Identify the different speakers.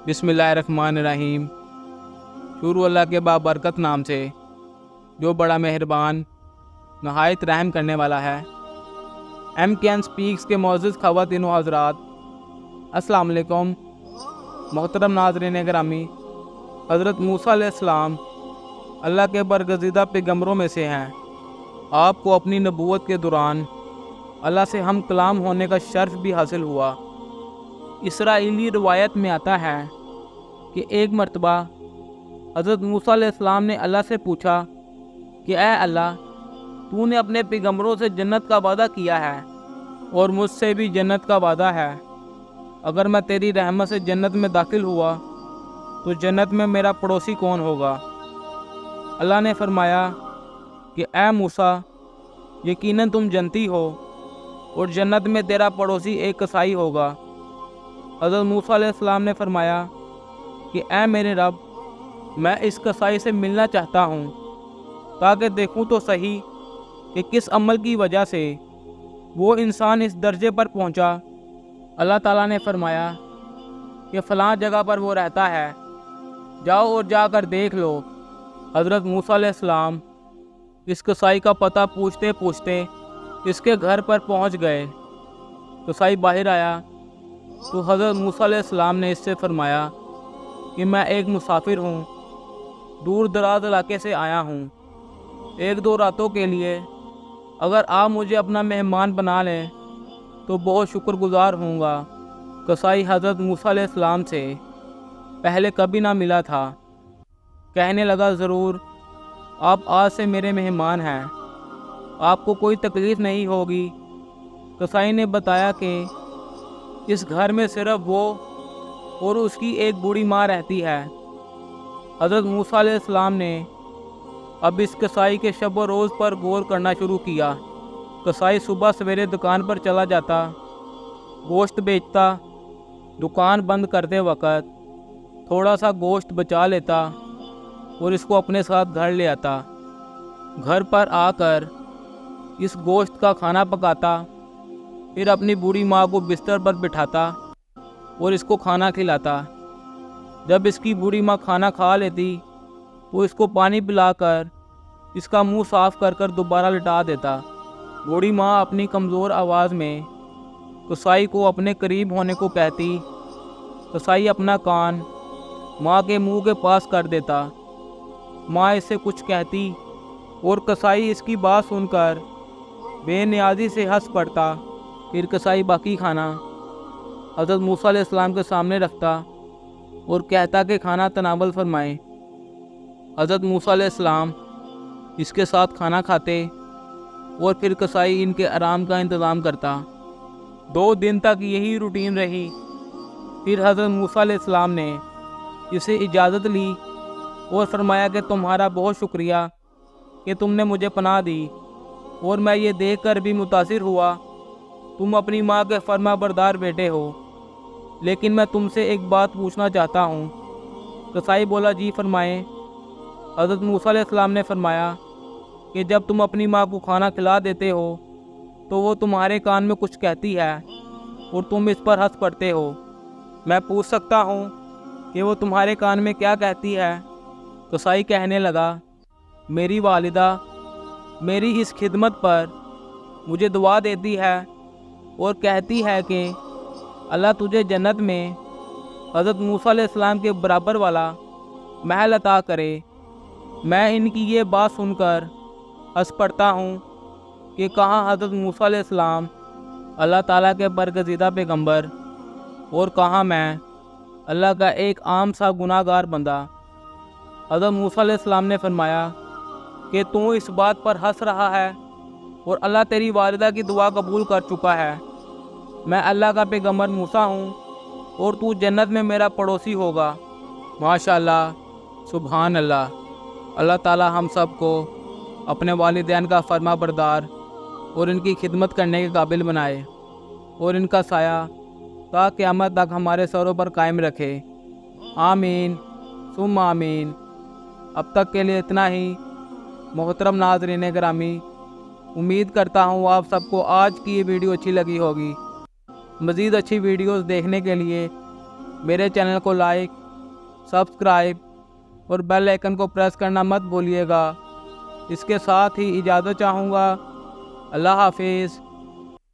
Speaker 1: بسم اللہ الرحمن الرحیم۔ شروع اللہ کے بابرکت نام سے جو بڑا مہربان نہایت رحم کرنے والا ہے۔ MKN سپیکس کے معزز خواتین و حضرات، السلام علیکم۔ محترم ناظرین گرامی، حضرت موسیٰ علیہ السلام اللہ کے برگزیدہ پیغمبروں میں سے ہیں۔ آپ کو اپنی نبوت کے دوران اللہ سے ہم کلام ہونے کا شرف بھی حاصل ہوا۔ اسرائیلی روایت میں آتا ہے کہ ایک مرتبہ حضرت موسیٰ علیہ السلام نے اللہ سے پوچھا کہ اے اللہ، تو نے اپنے پیغمبروں سے جنت کا وعدہ کیا ہے اور مجھ سے بھی جنت کا وعدہ ہے۔ اگر میں تیری رحمت سے جنت میں داخل ہوا تو جنت میں میرا پڑوسی کون ہوگا؟ اللہ نے فرمایا کہ اے موسیٰ، یقیناً تم جنتی ہو اور جنت میں تیرا پڑوسی ایک قصائی ہوگا۔ حضرت موسیٰ علیہ السلام نے فرمایا کہ اے میرے رب، میں اس قصائی سے ملنا چاہتا ہوں تاکہ دیکھوں تو صحیح کہ کس عمل کی وجہ سے وہ انسان اس درجے پر پہنچا۔ اللہ تعالیٰ نے فرمایا کہ فلاں جگہ پر وہ رہتا ہے، جاؤ اور جا کر دیکھ لو۔ حضرت موسیٰ علیہ السلام اس قصائی کا پتہ پوچھتے پوچھتے اس کے گھر پر پہنچ گئے۔ قصائی باہر آیا تو حضرت موسیٰ علیہ السلام نے اس سے فرمایا کہ میں ایک مسافر ہوں، دور دراز علاقے سے آیا ہوں، 1-2 راتوں کے لیے اگر آپ مجھے اپنا مہمان بنا لیں تو بہت شکر گزار ہوں گا۔ قصائی حضرت موسیٰ علیہ السلام سے پہلے کبھی نہ ملا تھا، کہنے لگا ضرور آپ آج سے میرے مہمان ہیں، آپ کو کوئی تکلیف نہیں ہوگی۔ قصائی نے بتایا کہ اس گھر میں صرف وہ اور اس کی ایک بوڑھی ماں رہتی ہے۔ حضرت موسیٰ علیہ السلام نے اب اس قصائی کے شب و روز پر غور کرنا شروع کیا۔ قصائی صبح سویرے دکان پر چلا جاتا، گوشت بیچتا، دکان بند کرتے وقت تھوڑا سا گوشت بچا لیتا اور اس کو اپنے ساتھ گھر لے آتا۔ گھر پر آ کر اس گوشت کا کھانا پکاتا، پھر اپنی بوڑھی ماں کو بستر پر بٹھاتا اور اس کو کھانا کھلاتا۔ جب اس کی بوڑھی ماں کھانا کھا لیتی تو اس کو پانی پلا کر اس کا منہ صاف کر کر دوبارہ لٹا دیتا۔ بوڑھی ماں اپنی کمزور آواز میں قصائی کو اپنے قریب ہونے کو کہتی۔ قصائی اپنا کان ماں کے منہ کے پاس کر دیتا، ماں اس سے کچھ کہتی اور قصائی اس کی بات سن کر بے نیازی سے ہنس پڑتا۔ پھر قصائی باقی کھانا حضرت موسیٰ علیہ السلام کے سامنے رکھتا اور کہتا کہ کھانا تناول فرمائیں۔ حضرت موسیٰ علیہ السلام اس کے ساتھ کھانا کھاتے اور پھر قصائی ان کے آرام کا انتظام کرتا۔ 2 دن تک یہی روٹین رہی۔ پھر حضرت موسیٰ علیہ السلام نے اسے اجازت لی اور فرمایا کہ تمہارا بہت شکریہ کہ تم نے مجھے پناہ دی، اور میں یہ دیکھ کر بھی متاثر ہوا تم اپنی ماں کے فرما بردار بیٹے ہو، لیکن میں تم سے ایک بات پوچھنا چاہتا ہوں۔ قصائی بولا جی فرمائیں۔ حضرت موسیٰ علیہ السلام نے فرمایا کہ جب تم اپنی ماں کو کھانا کھلا دیتے ہو تو وہ تمہارے کان میں کچھ کہتی ہے اور تم اس پر ہنس پڑتے ہو، میں پوچھ سکتا ہوں کہ وہ تمہارے کان میں کیا کہتی ہے؟ قصائی کہنے لگا، میری والدہ میری اس خدمت پر مجھے دعا دیتی ہے اور کہتی ہے کہ اللہ تجھے جنت میں حضرت موسیٰ علیہ السلام کے برابر والا محل عطا کرے۔ میں ان کی یہ بات سن کر ہنس پڑتا ہوں کہ کہاں حضرت موسیٰ علیہ السلام اللہ تعالیٰ کے برگزیدہ پیغمبر اور کہاں میں اللہ کا ایک عام سا گناہ گار بندہ۔ حضرت موسیٰ علیہ السلام نے فرمایا کہ تو اس بات پر ہنس رہا ہے اور اللہ تیری والدہ کی دعا قبول کر چکا ہے۔ میں اللہ کا پیغمبر موسیٰ ہوں اور تو جنت میں میرا پڑوسی ہوگا۔ ماشاءاللہ، سبحان اللہ۔ اللہ تعالی ہم سب کو اپنے والدین کا فرما بردار اور ان کی خدمت کرنے کے قابل بنائے اور ان کا سایہ تا قیامت تک ہمارے سروں پر قائم رکھے۔ آمین ثم آمین۔ اب تک کے لیے اتنا ہی۔ محترم ناظرین گرامی، امید کرتا ہوں آپ سب کو آج کی یہ ویڈیو اچھی لگی ہوگی۔ مزید اچھی ویڈیوز دیکھنے کے لیے میرے چینل کو لائک، سبسکرائب اور بیل آئیکن کو پریس کرنا مت بھولیے گا۔ اس کے ساتھ ہی اجازت چاہوں گا۔ اللہ حافظ۔